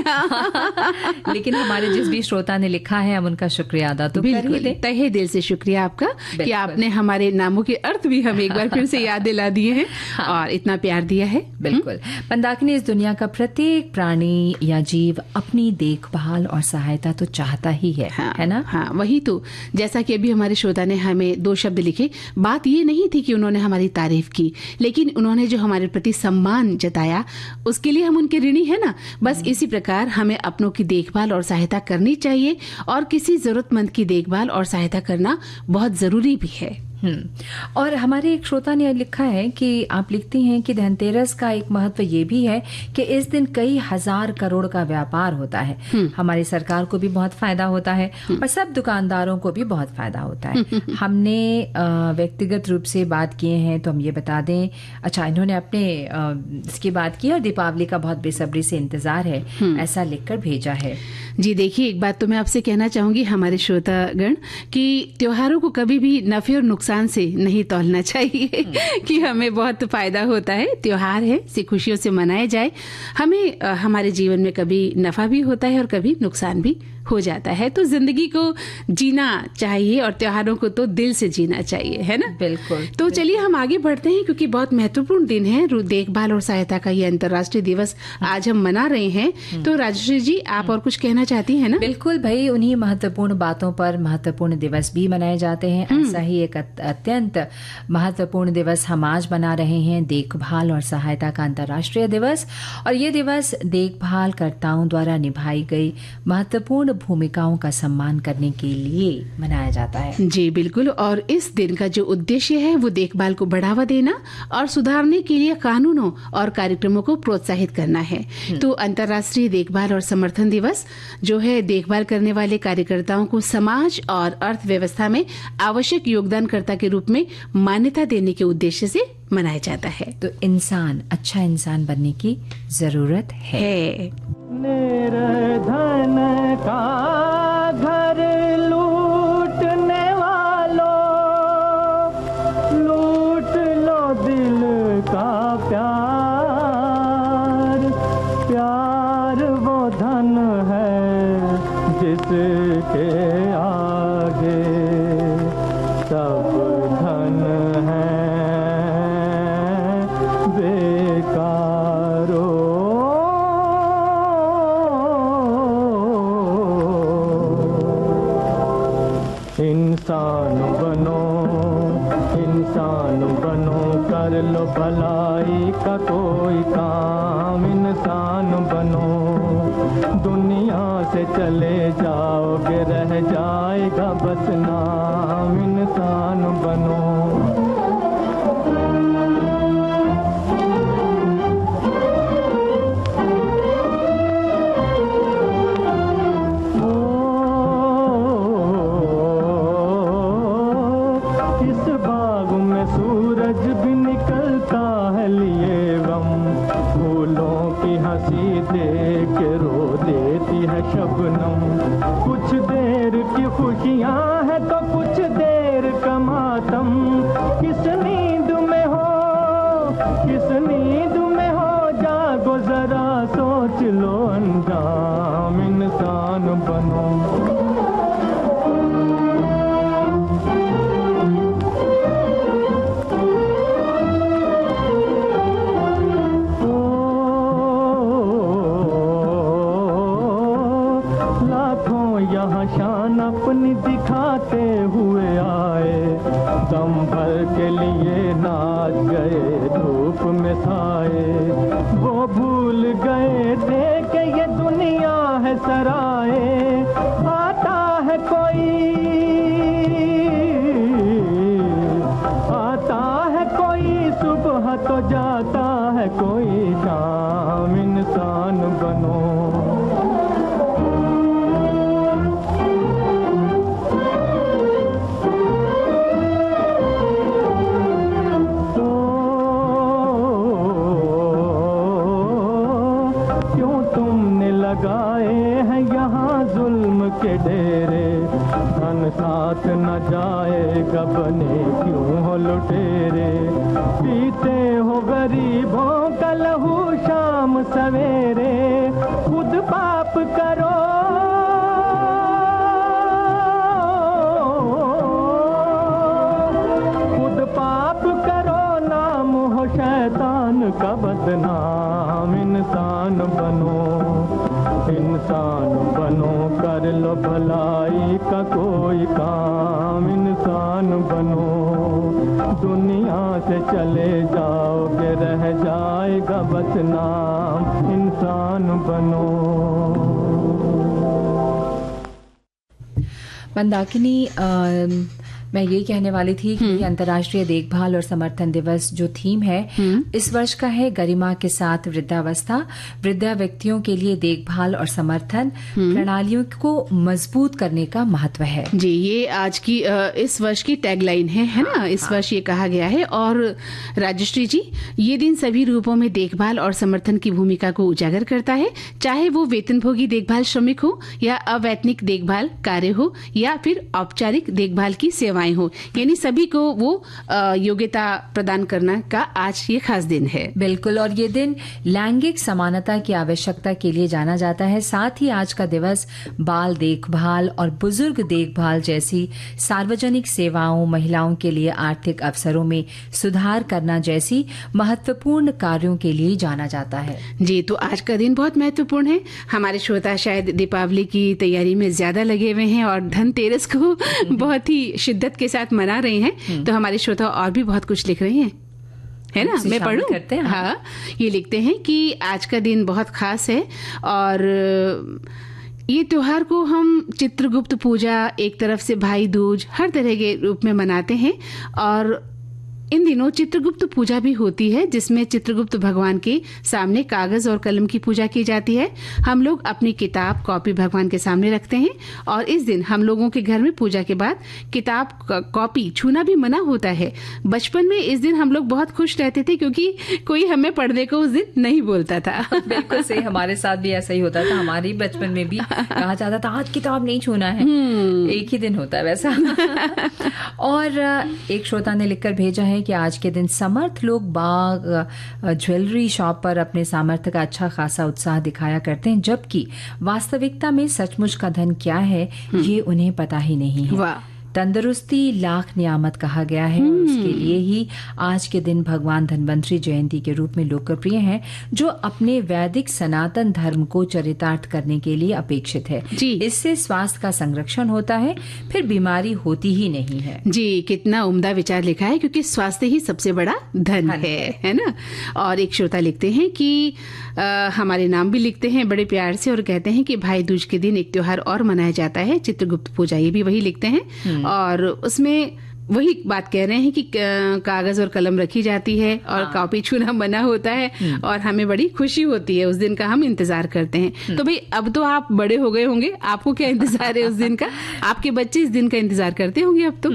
[SPEAKER 1] लेकिन हमारे जिस भी श्रोता ने लिखा है हम उनका शुक्रिया अदा तो कर ही दें।
[SPEAKER 2] तहे दिल से शुक्रिया आपका कि आपने हमारे नामों के अर्थ भी हमें एक बार फिर से याद दिला दिए हैं और इतना प्यार दिया है।
[SPEAKER 1] बिल्कुल मंदाकिनी, इस दुनिया का प्रत्येक प्राणी या जीव अपनी देखभाल और सहायता तो चाहता ही है ना।
[SPEAKER 2] हाँ, वही तो। जैसा कि अभी हमारे श्रोता ने हमें 2 शब्द लिखे, बात ये नहीं थी कि उन्होंने हमारी तारीफ की, लेकिन उन्होंने जो हमारे प्रति सम्मान जताया उसके लिए हम उनके ऋणी है ना। बस इसी प्रकार हमें अपनों की देखभाल और सहायता करनी चाहिए और किसी जरूरतमंद की देखभाल और सहायता करना बहुत जरूरी भी है।
[SPEAKER 1] और हमारे एक श्रोता ने लिखा है कि आप लिखती हैं कि धनतेरस का एक महत्व ये भी है कि इस दिन कई हजार करोड़ का व्यापार होता है। हमारी सरकार को भी बहुत फायदा होता है और सब दुकानदारों को भी बहुत फायदा होता है। हमने व्यक्तिगत रूप से बात किए हैं तो हम ये बता दें। अच्छा, इन्होंने अपने इसकी बात की और दीपावली का बहुत बेसब्री से इंतजार है, ऐसा लिखकर भेजा है।
[SPEAKER 2] जी देखिए, एक बात तो मैं आपसे कहना चाहूंगी हमारे श्रोतागण कि त्योहारों को कभी भी नफे और नुकसान से नहीं तौलना चाहिए कि हमें बहुत फायदा होता है। त्योहार है, इसे खुशियों से मनाया जाए। हमें हमारे जीवन में कभी नफा भी होता है और कभी नुकसान भी हो जाता है, तो जिंदगी को जीना चाहिए और त्योहारों को तो दिल से जीना चाहिए, है ना।
[SPEAKER 1] बिल्कुल।
[SPEAKER 2] तो चलिए हम आगे बढ़ते हैं, क्योंकि बहुत महत्वपूर्ण दिन है देखभाल और सहायता का ये अंतर्राष्ट्रीय दिवस आज हम मना रहे हैं। तो राजश्री जी, आप और कुछ कहना चाहती हैं ना?
[SPEAKER 1] बिल्कुल भाई, उन्हीं महत्वपूर्ण बातों पर महत्वपूर्ण दिवस भी मनाए जाते हैं। ऐसा ही एक अत्यंत महत्वपूर्ण दिवस हम आज मना रहे हैं, देखभाल और सहायता का अंतर्राष्ट्रीय दिवस। और ये दिवस देखभाल कर्ताओं द्वारा निभाई गई महत्वपूर्ण भूमिकाओं का सम्मान करने के लिए मनाया जाता है।
[SPEAKER 2] जी बिल्कुल। और इस दिन का जो उद्देश्य है वो देखभाल को बढ़ावा देना और सुधारने के लिए कानूनों और कार्यक्रमों को प्रोत्साहित करना है। तो अंतर्राष्ट्रीय देखभाल और समर्थन दिवस जो है, देखभाल करने वाले कार्यकर्ताओं को समाज और अर्थव्यवस्था में आवश्यक योगदानकर्ता के रूप में मान्यता देने के उद्देश्य से मनाया जाता है।
[SPEAKER 1] तो इंसान, अच्छा इंसान बनने की जरूरत है।
[SPEAKER 4] निर्धन का घर लूटने वालों, लूट लो दिल का प्यार। प्यार वो धन है जिसके आगे सब धन है बेकारो।
[SPEAKER 3] कर लो भलाई का कोई काम, इंसान बनो। दुनिया से चले जाओगे रह जाएगा बस नाम, इंसान बनो। देख रो देती है शबनम, कुछ देर की खुशियां है तो कुछ देर का मातम। किस नींद में हो, किस नींद में हो, जागो जरा सोच लो अंजाम, इंसान बनो। शान अपनी दिखाते हुए आए, दम भर के लिए नाच गए धूप में साए। वो भूल गए थे कि ये दुनिया है सराए, आता है कोई, आता है कोई सुबह तो जाता है कोई शाम, इंसान बनो। लगाए हैं यहाँ जुल्म के डेरे, धन साथ न जाएगा बने क्यों हो लुटेरे। पीते हो गरीबों का लहू शाम सवेरे, खुद पाप करो, खुद पाप करो, नाम हो शैतान का बदनाम, इंसान बनो। इंसान बनो कर लो भलाई का कोई काम, इंसान बनो। दुनिया से चले जाओगे रह जाएगा बस नाम, इंसान बनो।
[SPEAKER 1] मंदाकिनी, मैं ये कहने वाली थी कि अंतर्राष्ट्रीय देखभाल और समर्थन दिवस जो थीम है इस वर्ष का है गरिमा के साथ वृद्धावस्था, वृद्धा व्यक्तियों के लिए देखभाल और समर्थन प्रणालियों को मजबूत करने का महत्व है।
[SPEAKER 2] जी, ये आज की इस वर्ष की टैगलाइन है ना? इस वर्ष ये कहा गया है। और राजश्री जी, ये दिन सभी रूपों में देखभाल और समर्थन की भूमिका को उजागर करता है, चाहे वो वेतनभोगी देखभाल श्रमिक हो या अवैतनिक देखभाल कार्य हो या फिर औपचारिक देखभाल की सेवा हो, यानी सभी को वो योग्यता प्रदान करना का आज ये खास दिन है।
[SPEAKER 1] बिल्कुल, और ये दिन लैंगिक समानता की आवश्यकता के लिए जाना जाता है। साथ ही आज का दिवस बाल देखभाल और बुजुर्ग देखभाल जैसी सार्वजनिक सेवाओं, महिलाओं के लिए आर्थिक अवसरों में सुधार करना जैसी महत्वपूर्ण कार्यों के लिए जाना जाता है।
[SPEAKER 2] जी, तो आज का दिन बहुत महत्वपूर्ण है। हमारे श्रोता शायद दीपावली की तैयारी में ज्यादा लगे हुए हैं और धनतेरस को बहुत ही शिद्दत के साथ मना रहे हैं। तो हमारे श्रोता और भी बहुत कुछ लिख रहे हैं, है ना? मैं पढ़ूं?
[SPEAKER 1] करते हैं।
[SPEAKER 2] हाँ, ये लिखते हैं कि आज का दिन बहुत खास है और ये त्योहार को हम चित्रगुप्त पूजा, एक तरफ से भाई दूज, हर तरह के रूप में मनाते हैं। और इन दिनों चित्रगुप्त पूजा भी होती है, जिसमें चित्रगुप्त भगवान के सामने कागज और कलम की पूजा की जाती है। हम लोग अपनी किताब कॉपी भगवान के सामने रखते हैं और इस दिन हम लोगों के घर में पूजा के बाद किताब कॉपी छूना भी मना होता है। बचपन में इस दिन हम लोग बहुत खुश रहते थे क्योंकि कोई हमें पढ़ने को उस दिन नहीं बोलता था।
[SPEAKER 1] बिल्कुल सही, हमारे साथ भी ऐसा ही होता था। हमारे बचपन में भी कहा जाता था आज किताब नहीं छूना है, एक ही दिन होता है वैसा। और एक श्रोता ने लिखकर भेजा है कि आज के दिन समर्थ लोग बाग, ज्वेलरी शॉप पर अपने सामर्थ्य का अच्छा खासा उत्साह दिखाया करते हैं, जबकि वास्तविकता में सचमुच का धन क्या है ये उन्हें पता ही नहीं है। तंदुरुस्ती लाख नियामत कहा गया है और उसके लिए ही आज के दिन भगवान धन्वंतरी जयंती के रूप में लोकप्रिय है, जो अपने वैदिक सनातन धर्म को चरितार्थ करने के लिए अपेक्षित है।
[SPEAKER 2] जी।
[SPEAKER 1] इससे स्वास्थ्य का संरक्षण होता है, फिर बीमारी होती ही नहीं है।
[SPEAKER 2] जी, कितना उम्दा विचार लिखा है, क्योंकि स्वास्थ्य ही सबसे बड़ा धन है ना। और एक श्रोता लिखते हैं कि हमारे नाम भी लिखते हैं बड़े प्यार से और कहते हैं कि भाई दूज के दिन एक त्योहार और मनाया जाता है, चित्रगुप्त पूजा। ये भी वही लिखते हैं और उसमें वही बात कह रहे हैं कि कागज और कलम रखी जाती है और कॉपी छूना मना होता है और हमें बड़ी खुशी होती है, उस दिन का हम इंतजार करते हैं। तो भाई अब तो आप बड़े हो गए होंगे, आपको क्या इंतजार है उस दिन का? आपके बच्चे इस दिन का इंतजार करते होंगे अब तो।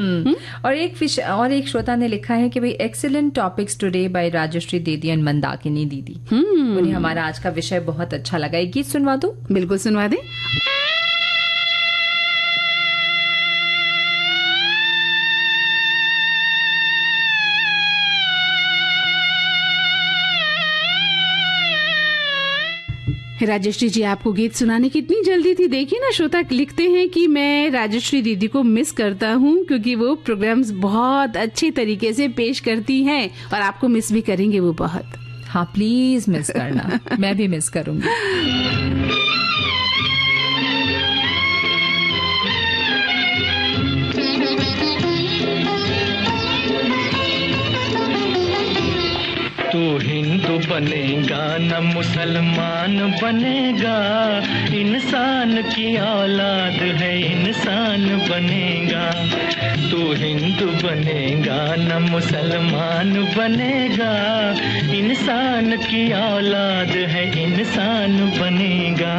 [SPEAKER 1] और एक श्रोता ने लिखा है कि भाई excellent topics today by Rajshree दीदी एंड मंदाकिनी दीदी। उन्हें हमारा आज का विषय बहुत अच्छा लगा। एक गीत सुनवा दो?
[SPEAKER 2] बिल्कुल सुनवा दें। राजश्री जी, आपको गीत सुनाने की इतनी जल्दी थी। देखिए ना, श्रोता लिखते हैं कि मैं राजश्री दीदी को मिस करता हूँ क्योंकि वो प्रोग्राम्स बहुत अच्छे तरीके से पेश करती हैं और आपको मिस भी करेंगे वो बहुत।
[SPEAKER 1] हाँ, प्लीज मिस करना। मैं भी मिस करूंगी।
[SPEAKER 4] तू हिंदू बनेगा न मुसलमान बनेगा, इंसान की औलाद है इंसान बनेगा। तू हिंदू बनेगा न मुसलमान बनेगा, इंसान की औलाद है इंसान बनेगा।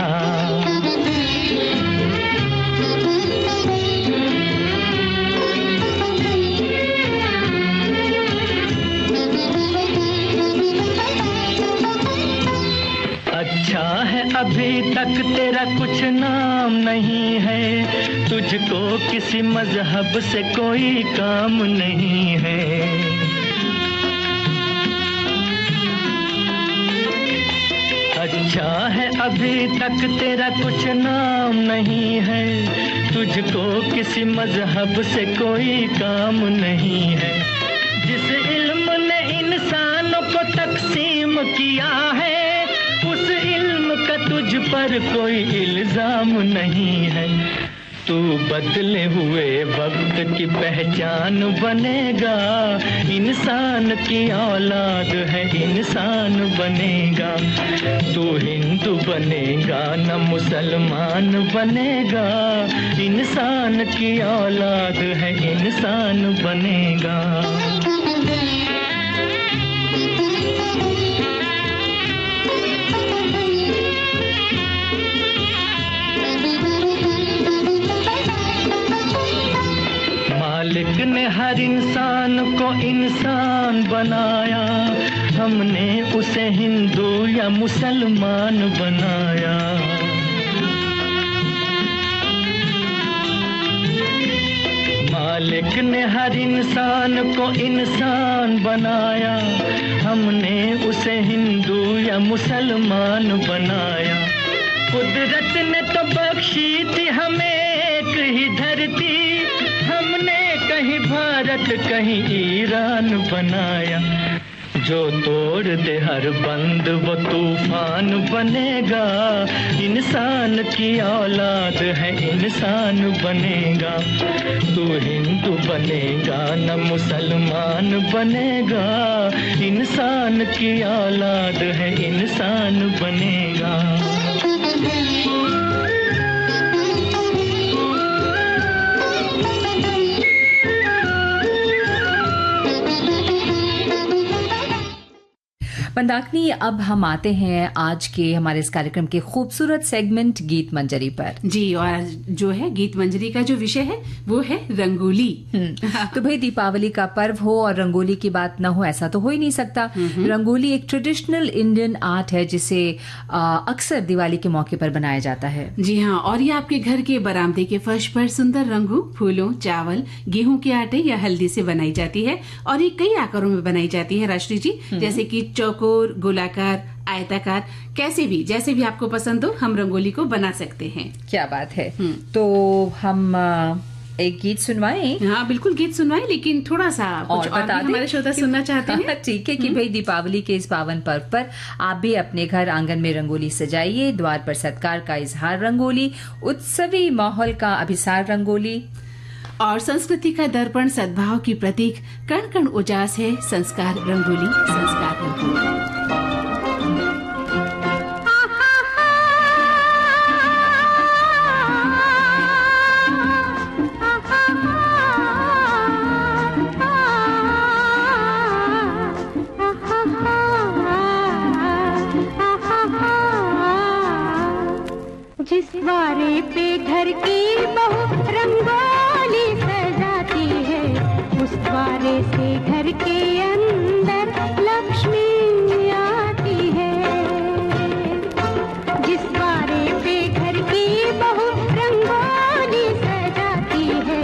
[SPEAKER 4] अच्छा है अभी तक तेरा कुछ नाम नहीं है, तुझको किसी मजहब से कोई काम नहीं है। अच्छा है अभी तक तेरा कुछ नाम नहीं है, तुझको किसी मजहब से कोई काम नहीं है। जिस इल्म ने इंसानों को तकसीम किया है, उस इल्म का तुझ पर कोई इल्जाम नहीं है। तू बदले हुए वक्त की पहचान बनेगा, इंसान की औलाद है इंसान बनेगा। तू हिंदू बनेगा न मुसलमान बनेगा, इंसान की औलाद है इंसान बनेगा। मालिक ने हर इंसान को इंसान बनाया, हमने उसे हिंदू या मुसलमान बनाया। मालिक ने हर इंसान को इंसान बनाया, हमने उसे हिंदू या मुसलमान बनाया। कुदरत ने तो बख्शी थी हमें एक ही धरती, हमने कहीं भारत कहीं ईरान बनाया। जो तोड़ दे हर बंद वो तूफान बनेगा, इंसान की औलाद है इंसान बनेगा। तू हिंदू बनेगा न मुसलमान बनेगा, इंसान की औलाद है इंसान बनेगा।
[SPEAKER 1] मंदाकिनी, अब हम आते हैं आज के हमारे इस कार्यक्रम के खूबसूरत सेगमेंट गीत मंजरी पर।
[SPEAKER 2] जी, और जो है गीत मंजरी का जो विषय है वो है रंगोली।
[SPEAKER 1] तो भाई दीपावली का पर्व हो और रंगोली की बात ना हो, ऐसा तो हो ही नहीं सकता। रंगोली एक ट्रेडिशनल इंडियन आर्ट है जिसे अक्सर दिवाली के मौके पर बनाया जाता है।
[SPEAKER 2] जी हाँ, और ये आपके घर के बरामदे के फर्श पर सुंदर रंगों, फूलों, चावल, गेहूं के आटे या हल्दी से बनाई जाती है और ये कई आकारों में बनाई जाती है राष्ट्री जी, जैसे कि चौकोर, गोलाकार, आयताकार, जैसे भी आपको पसंद हो हम रंगोली को बना सकते हैं।
[SPEAKER 1] क्या बात है। तो हम एक गीत सुनवाएं?
[SPEAKER 2] हाँ बिल्कुल, गीत सुनवाएं, लेकिन थोड़ा सा कुछ और भी हमारे श्रोता सुनना चाहते हैं।
[SPEAKER 1] ठीक है कि भाई दीपावली के इस पावन पर्व पर आप भी अपने घर आंगन में रंगोली सजाइए, द्वार पर सत्कार का इजहार रंगोली, उत्सवी माहौल का अभिसार रंगोली,
[SPEAKER 2] और संस्कृति का दर्पण सद्भाव की प्रतीक कण कण उजास है संस्कार रंगोली, संस्कार रंगोली।
[SPEAKER 5] जिस द्वारे पे घर की बहू रंगोली सजाती है, उस द्वारे से घर के अंदर लक्ष्मी आती है। जिस द्वारे पे घर की बहू रंगोली सजाती है,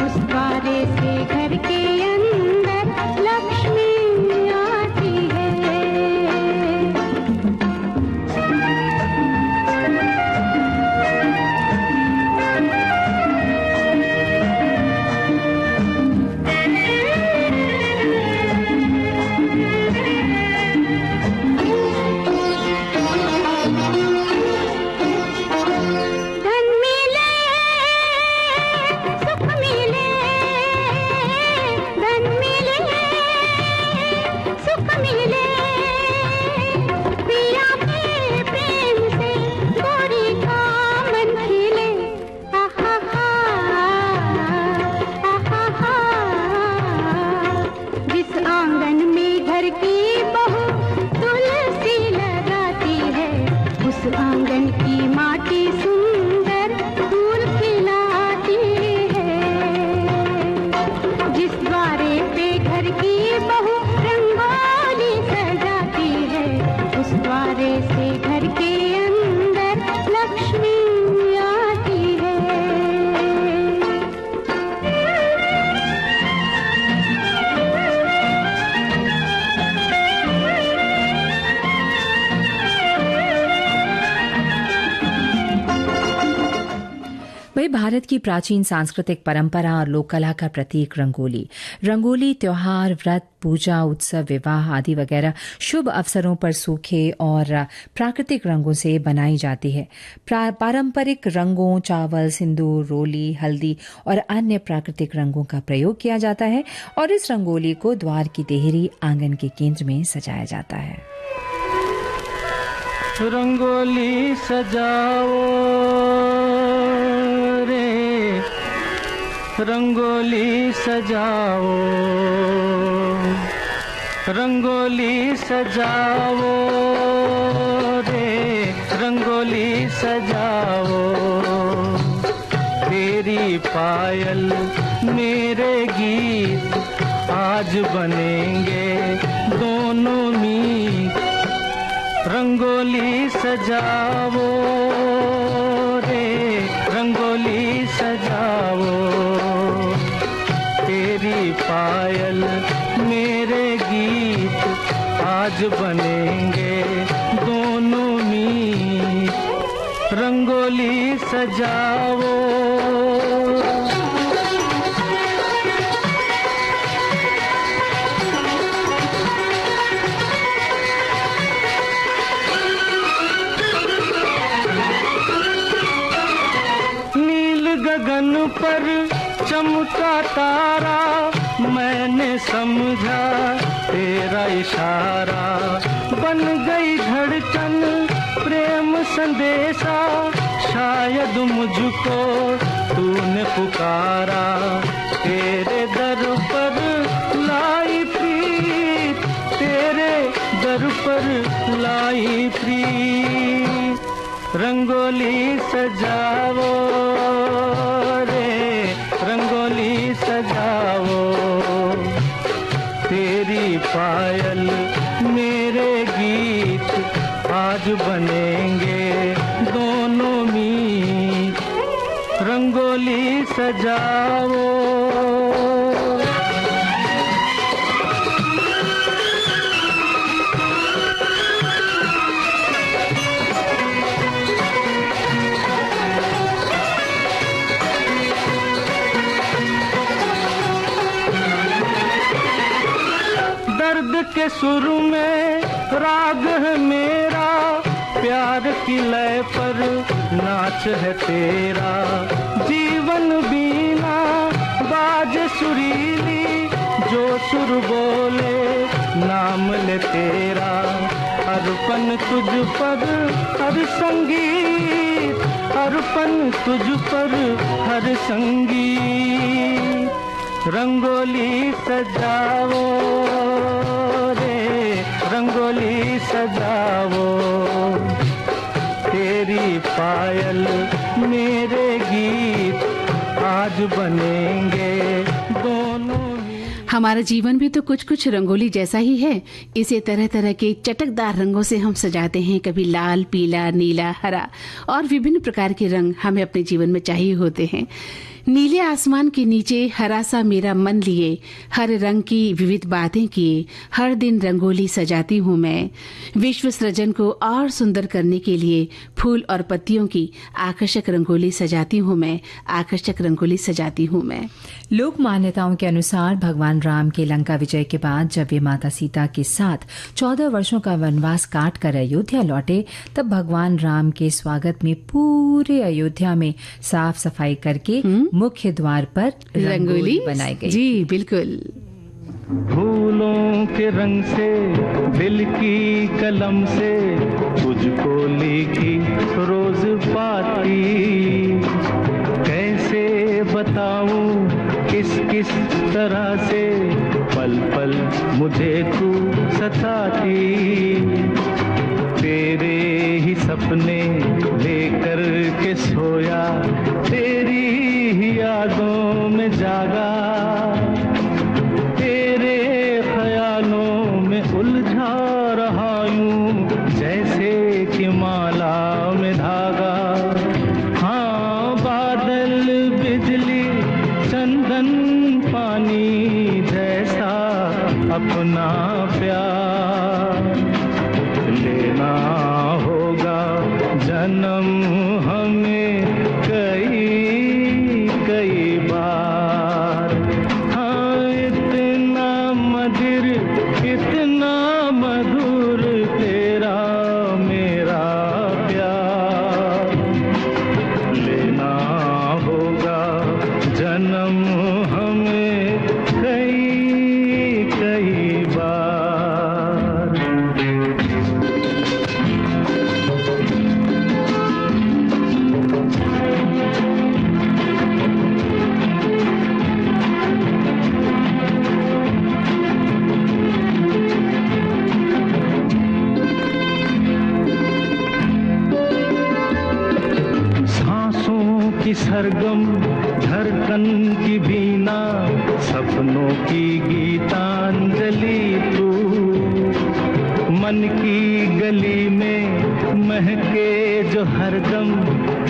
[SPEAKER 5] उस द्वारे से घर के अंदर लक्ष्मी आती है।
[SPEAKER 1] वही भारत की प्राचीन सांस्कृतिक परंपरा और लोक कला का प्रतीक रंगोली। रंगोली त्योहार, व्रत, पूजा, उत्सव, विवाह आदि वगैरह शुभ अवसरों पर सूखे और प्राकृतिक रंगों से बनाई जाती है। पारंपरिक रंगों चावल, सिंदूर, रोली, हल्दी और अन्य प्राकृतिक रंगों का प्रयोग किया जाता है और इस रंगोली को द्वार की देहरी, आंगन के केंद्र में सजाया जाता है।
[SPEAKER 3] रंगोली सजाओ रे, रंगोली सजाओ, रंगोली सजाओ रे, रंगोली सजाओ। तेरी पायल मेरे गीत आज बनेंगे दोनों मीत। रंगोली सजाओ रे, रंगोली सजाओ। तेरी पायल मेरे गीत आज बनेंगे दोनों मीत। रंगोली सजाओ। गगन पर चमका तारा, मैंने समझा तेरा इशारा। बन गई धड़कन प्रेम संदेशा, शायद मुझको तूने पुकारा। तेरे दर पर लाई प्रीत, तेरे दर पर लाई प्रीत। रंगोली सजाओ रे, रंगोली सजाओ। तेरी पायल मेरे गीत आज बनेंगे दोनों मीत। रंगोली सजाओ। के सुर में राग है मेरा, प्यार की लय पर नाच है तेरा। जीवन बीना बाज सुरीली, जो सुर बोले नाम ले तेरा। अर्पण तुझ पर हर संगीत, अर्पण तुझ पर हर संगीत। रंगोली सजाओ रे, रंगोली सजाओ, तेरी पायल मेरे गीत आज बनेंगे दोनों।
[SPEAKER 2] हमारा जीवन भी तो कुछ कुछ रंगोली जैसा ही है। इसे तरह तरह के चटकदार रंगों से हम सजाते हैं, कभी लाल, पीला, नीला, हरा और विभिन्न प्रकार के रंग हमें अपने जीवन में चाहिए होते हैं। नीले आसमान के नीचे हरा सा मेरा मन लिए, हर रंग की विविध बातें किए, हर दिन रंगोली सजाती हूँ मैं। विश्व सृजन को और सुंदर करने के लिए फूल और पत्तियों की आकर्षक रंगोली सजाती हूँ मैं, आकर्षक रंगोली सजाती हूँ मैं।
[SPEAKER 1] लोक मान्यताओं के अनुसार भगवान राम के लंका विजय के बाद जब वे माता सीता के साथ 14 वर्षों का वनवास काट कर अयोध्या लौटे, तब भगवान राम के स्वागत में पूरे अयोध्या में साफ सफाई करके मुख्य द्वार पर रंगोली बनाई गई।
[SPEAKER 2] जी बिल्कुल।
[SPEAKER 3] फूलों के रंग से, दिल की कलम से, तुझको लिखी रोज पाती। कैसे बताऊं किस किस तरह से, पल पल मुझे तू सताती। तेरे ही सपने लेकर के सोया, तेरी ही यादों में जागा, तेरे ख्यालों में उलझा रहा यूं जैसे कि माला में धागा। हाँ, बादल, बिजली, चंदन, पानी जैसा अपना प्यार लेना होगा जन्म हमें कई कई बार। हाँ, इतना मधुर, इतना मधुर तेरा मेरा प्यार लेना होगा जन्म हमें कई कई बार। सांसों की सरगम, धड़कन की बीना, सपनों की गीतांजलि तू। मन की गली में महके जो हरदम,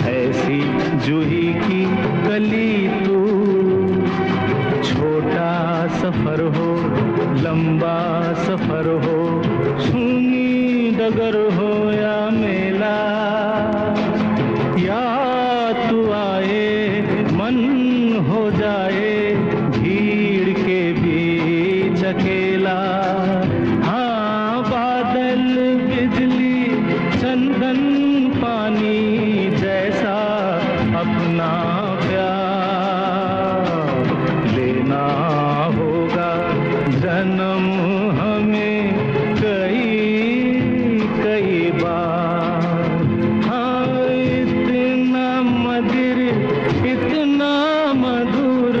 [SPEAKER 3] ऐसी जूही की कली तू। छोटा सफर हो, लंबा सफर हो, सुनी डगर हो या मेला, या तू आए मन हो जाए भीड़ के बीच अकेला। हाँ, बादल, बिजली, चंदन, पानी जैसा अपना प्यार लेना होगा जन्म हमें कई कई बार। हाँ, इतना मधुर, इतना मधुर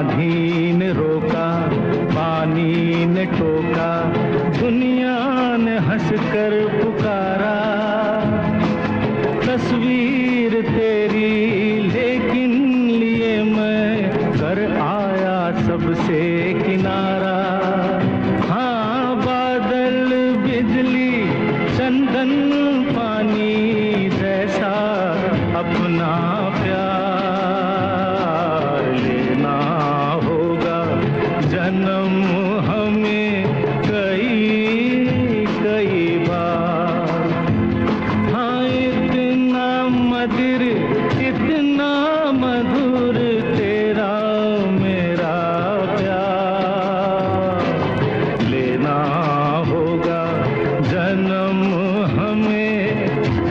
[SPEAKER 3] आंधी ने रोका, पानी ने टोका, दुनिया ने हंसकर पुकारा। तस्वीर तेरी लेकिन लिए मैं कर आया सबसे किनारा। हाँ, बादल बिजली चंदन पानी जैसा अपना प्यार लेना होगा जन्म हमें कई कई बार। हाँ, इतना मधुर इतना मधुर तेरा मेरा प्यार लेना होगा जन्म हमें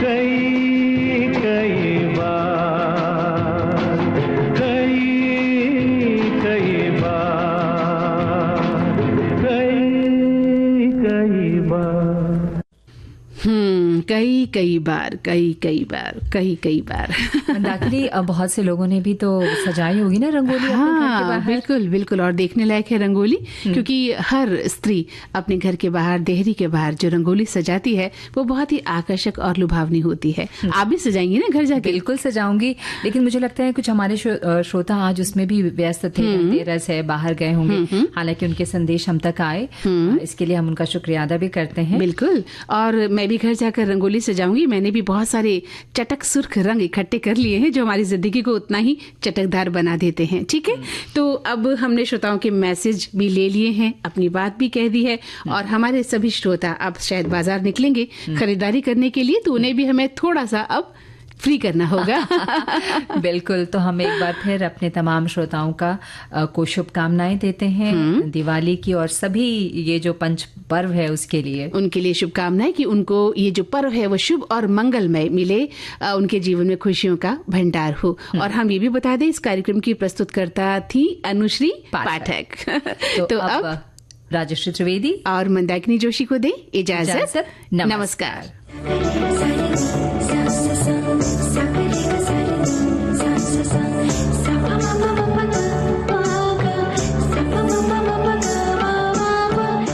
[SPEAKER 3] कई कई बार, कई कई बार, कई कई बार।
[SPEAKER 2] कई कई बार।
[SPEAKER 1] मंदाकिनी, अब बहुत से लोगों ने भी तो सजाई होगी ना रंगोली अपने घर के बाहर।
[SPEAKER 2] बिल्कुल बिल्कुल, और देखने लायक है रंगोली, क्योंकि हर स्त्री अपने घर के बाहर, देहरी के बाहर जो रंगोली सजाती है वो बहुत ही आकर्षक और लुभावनी होती है। आप भी सजाएंगी ना घर जाके?
[SPEAKER 1] बिल्कुल सजाऊंगी, लेकिन मुझे लगता है कुछ हमारे श्रोता आज उसमें भी व्यस्त थे, धनतेरस है, बाहर गए होंगे। हालांकि उनके संदेश हम तक आए, इसके लिए हम उनका शुक्रिया अदा भी करते हैं।
[SPEAKER 2] बिल्कुल, और मैं भी घर जाकर रंगोली सजाऊंगी। मैंने भी बहुत सारे चटक सुर्ख रंग इकट्ठे कर लिए हैं जो हमारी जिंदगी को उतना ही चटकदार बना देते हैं। ठीक है, तो अब हमने श्रोताओं के मैसेज भी ले लिए हैं, अपनी बात भी कह दी है, और हमारे सभी श्रोता अब शायद बाजार निकलेंगे खरीदारी करने के लिए, तो उन्हें भी हमें थोड़ा सा अब फ्री करना होगा।
[SPEAKER 1] बिल्कुल, तो हम एक बार फिर अपने तमाम श्रोताओं को शुभकामनाएं देते हैं दिवाली की, और सभी ये जो पंच पर्व है उसके लिए, उनके लिए
[SPEAKER 2] शुभकामनाएं कि उनको ये जो पर्व है वो शुभ और मंगलमय मिले, उनके जीवन में खुशियों का भंडार हो। और हम ये भी बता दें, इस कार्यक्रम की प्रस्तुतकर्ता थी अनुश्री पाठक।
[SPEAKER 1] तो अब राजश्री त्रिवेदी
[SPEAKER 2] और मंदाकिनी जोशी को दे इजाजत। नमस्कार।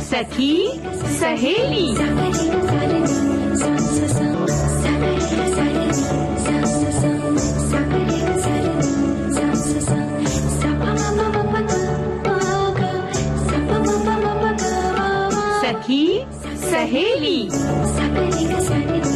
[SPEAKER 5] सखी सहेली। सखी सहेली।